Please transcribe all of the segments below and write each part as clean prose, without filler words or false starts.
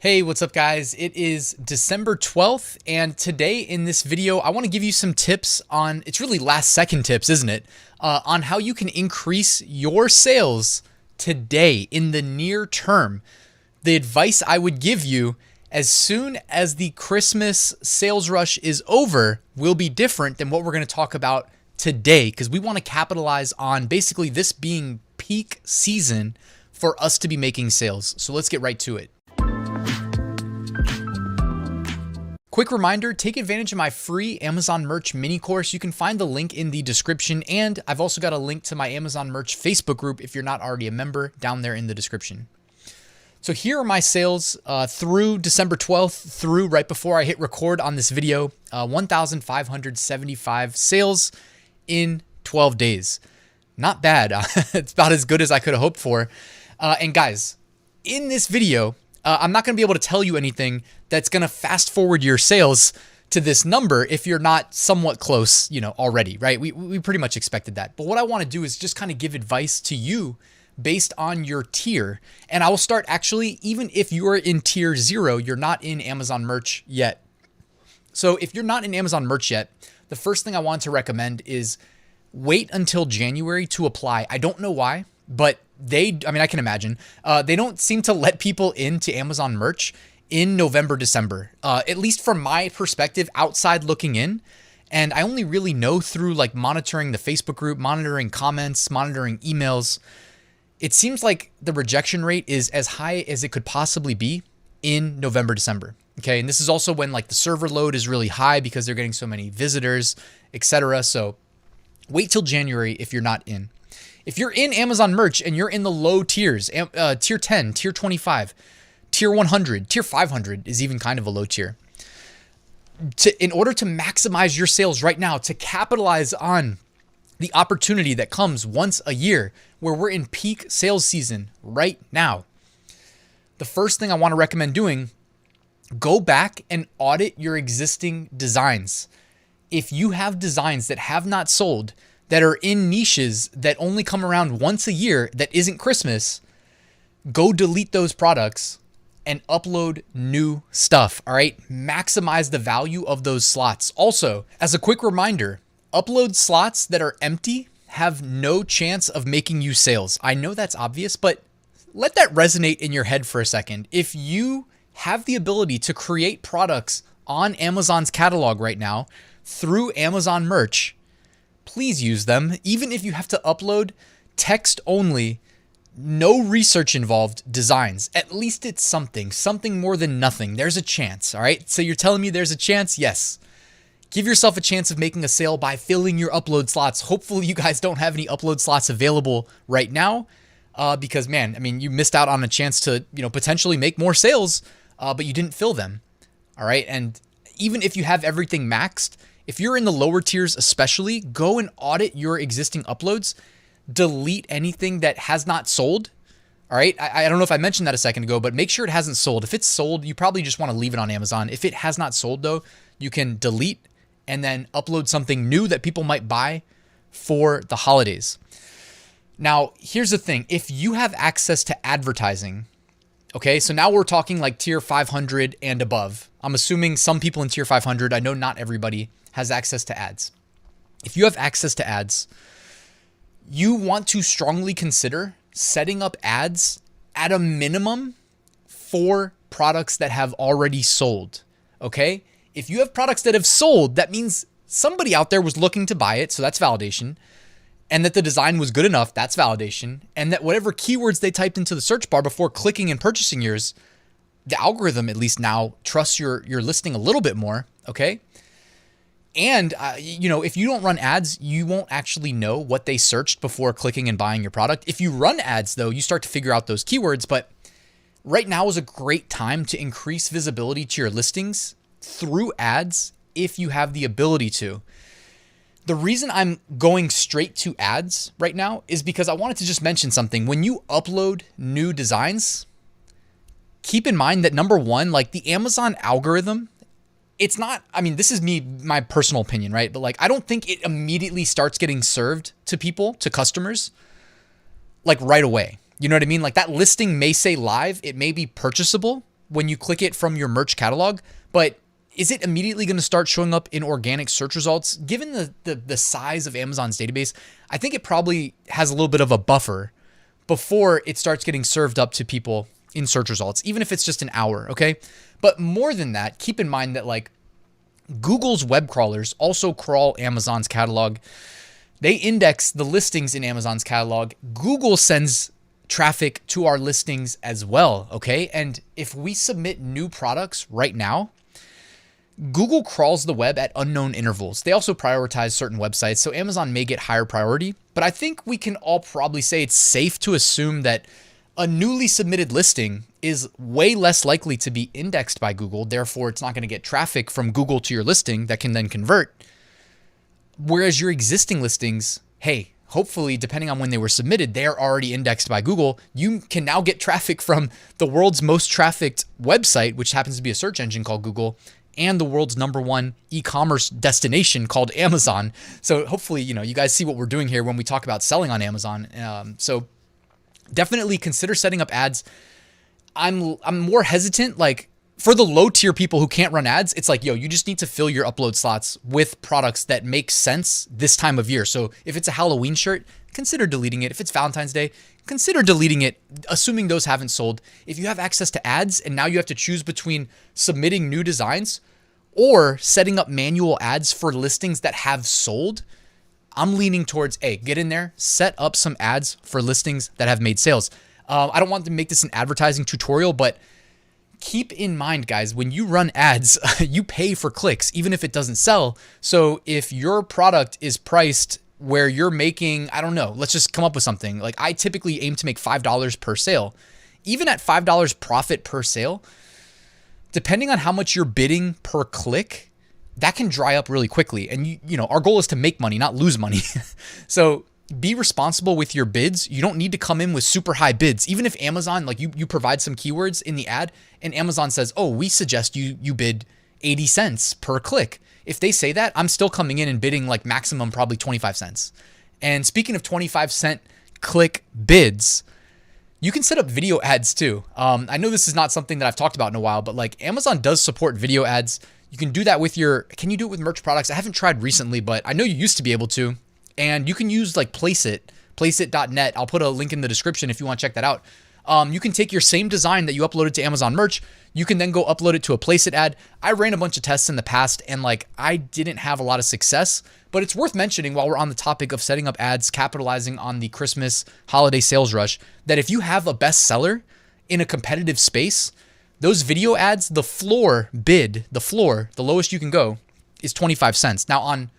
Hey, what's up guys? It is December 12th, and today in this video, I want to give you some tips on, it's really last second tips, isn't it? On how you can increase your sales today in the near term. The advice I would give you as soon as the Christmas sales rush is over will be different than what we're going to talk about today, because we want to capitalize on basically this being peak season for us to be making sales. So let's get right to it. Quick reminder, take advantage of my free Amazon merch mini course. You can find the link in the description, and I've also got a link to my Amazon merch Facebook group if you're not already a member down there in the description. So here are my sales through December 12th through right before I hit record on this video, 1,575 sales in 12 days. Not bad. It's about as good as I could have hoped for. And guys, in this video, I'm not going to be able to tell you anything that's going to fast forward your sales to this number if you're not somewhat close, already, right? We pretty much expected that. But what I want to do is just kind of give advice to you based on your tier. And I will start actually, even if you're in tier 0, you're not in Amazon merch yet. So if you're not in Amazon merch yet, the first thing I want to recommend is wait until January to apply. I don't know why, but I can imagine, they don't seem to let people into Amazon merch in November, December, at least from my perspective, outside looking in. And I only really know through like monitoring the Facebook group, monitoring comments, monitoring emails. It seems like the rejection rate is as high as it could possibly be in November, December. Okay. And this is also when like the server load is really high because they're getting so many visitors, etc. So wait till January if you're not in. If you're in Amazon merch and you're in the low tiers, tier 10, tier 25, tier 100, tier 500 is even kind of a low tier. In order to maximize your sales right now, to capitalize on the opportunity that comes once a year where we're in peak sales season right now, the first thing I want to recommend doing, go back and audit your existing designs. If you have designs that have not sold, that are in niches that only come around once a year that isn't Christmas, go delete those products and upload new stuff, all right? Maximize the value of those slots. Also, as a quick reminder, upload slots that are empty have no chance of making you sales. I know that's obvious, but let that resonate in your head for a second. If you have the ability to create products on Amazon's catalog right now through Amazon merch, please use them, even if you have to upload text only, no research involved designs. At least it's something more than nothing. There's a chance, all right? So you're telling me there's a chance? Yes. Give yourself a chance of making a sale by filling your upload slots. Hopefully you guys don't have any upload slots available right now because, man, you missed out on a chance to, potentially make more sales, but you didn't fill them, all right? And even if you have everything maxed, if you're in the lower tiers especially, go and audit your existing uploads. Delete anything that has not sold. All right. I don't know if I mentioned that a second ago, but make sure it hasn't sold. If it's sold, you probably just want to leave it on Amazon. If it has not sold though, you can delete and then upload something new that people might buy for the holidays. Now, here's the thing. If you have access to advertising, okay, so now we're talking like tier 500 and above. I'm assuming some people in tier 500, I know not everybody has access to ads. If you have access to ads, you want to strongly consider setting up ads at a minimum for products that have already sold, okay? If you have products that have sold, that means somebody out there was looking to buy it, so that's validation, and that the design was good enough, that's validation, and that whatever keywords they typed into the search bar before clicking and purchasing yours, the algorithm at least now trusts your listing a little bit more, okay? And, if you don't run ads, you won't actually know what they searched before clicking and buying your product. If you run ads, though, you start to figure out those keywords. But right now is a great time to increase visibility to your listings through ads if you have the ability to. The reason I'm going straight to ads right now is because I wanted to just mention something. When you upload new designs, keep in mind that number one, like the Amazon algorithm, it's not, this is my personal opinion, right? But like, I don't think it immediately starts getting served to people, to customers, like right away. You know what I mean? Like that listing may say live, it may be purchasable when you click it from your merch catalog, but is it immediately going to start showing up in organic search results? Given the size of Amazon's database, I think it probably has a little bit of a buffer before it starts getting served up to people in search results, even if it's just an hour, okay? But more than that, keep in mind that like Google's web crawlers also crawl Amazon's catalog. They index the listings in Amazon's catalog. Google sends traffic to our listings as well, okay? And if we submit new products right now, Google crawls the web at unknown intervals. They also prioritize certain websites, so Amazon may get higher priority, but I think we can all probably say it's safe to assume that a newly submitted listing is way less likely to be indexed by Google. Therefore, it's not going to get traffic from Google to your listing that can then convert. Whereas your existing listings, hey, hopefully, depending on when they were submitted, they are already indexed by Google. You can now get traffic from the world's most trafficked website, which happens to be a search engine called Google, and the world's #1 e-commerce destination called Amazon. So hopefully, you guys see what we're doing here when we talk about selling on Amazon. So definitely consider setting up ads. I'm more hesitant, like for the low tier people who can't run ads, it's like, yo, you just need to fill your upload slots with products that make sense this time of year. So if it's a Halloween shirt, consider deleting it. If it's Valentine's Day, consider deleting it, assuming those haven't sold. If you have access to ads and now you have to choose between submitting new designs or setting up manual ads for listings that have sold, I'm leaning towards, hey, get in there, set up some ads for listings that have made sales. I don't want to make this an advertising tutorial, but keep in mind, guys, when you run ads, you pay for clicks, even if it doesn't sell. So if your product is priced where you're making, I don't know, let's just come up with something. Like I typically aim to make $5 per sale. Even at $5 profit per sale, depending on how much you're bidding per click, that can dry up really quickly. And you know, our goal is to make money, not lose money. So be responsible with your bids. You don't need to come in with super high bids. Even if Amazon, like you provide some keywords in the ad and Amazon says, oh, we suggest you bid 80 cents per click. If they say that, I'm still coming in and bidding like maximum probably 25 cents. And speaking of 25-cent click bids, you can set up video ads too. I know this is not something that I've talked about in a while, but like Amazon does support video ads. You can do that with can you do it with merch products? I haven't tried recently, but I know you used to be able to. And you can use like Placeit, placeit.net. I'll put a link in the description if you want to check that out. You can take your same design that you uploaded to Amazon merch. You can then go upload it to a Placeit ad. I ran a bunch of tests in the past and like I didn't have a lot of success, but it's worth mentioning while we're on the topic of setting up ads, capitalizing on the Christmas holiday sales rush, that if you have a bestseller in a competitive space, those video ads, the lowest you can go is 25 cents. Now on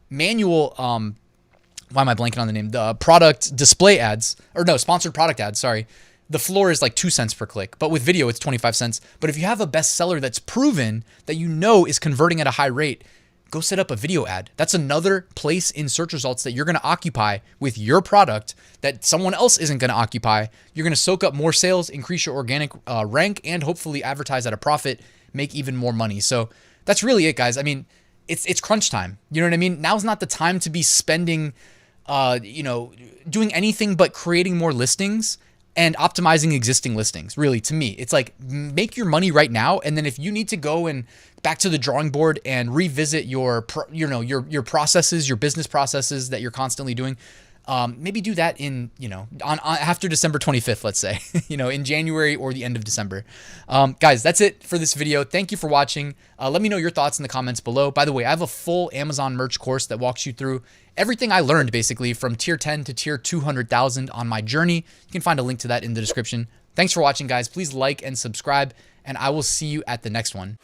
manual, why am I blanking on the name? The product display ads, or no, sponsored product ads, sorry. The floor is like 2 cents per click, but with video, it's 25 cents. But if you have a bestseller that's proven that you know is converting at a high rate, go set up a video ad. That's another place in search results that you're going to occupy with your product that someone else isn't going to occupy. You're going to soak up more sales, increase your organic rank, and hopefully advertise at a profit, make even more money. So that's really it, guys. I mean, it's crunch time. You know what I mean? Now's not the time to be spending, doing anything but creating more listings and optimizing existing listings. Really, to me, it's like make your money right now. And then if you need to go and back to the drawing board and revisit your processes, your business processes that you're constantly doing, maybe do that in, on after December 25th, let's say, in January or the end of December. Guys, that's it for this video. Thank you for watching. Let me know your thoughts in the comments below. By the way, I have a full Amazon merch course that walks you through everything I learned basically from tier 10 to tier 200,000 on my journey. You can find a link to that in the description. Thanks for watching, guys. Please like and subscribe, and I will see you at the next one.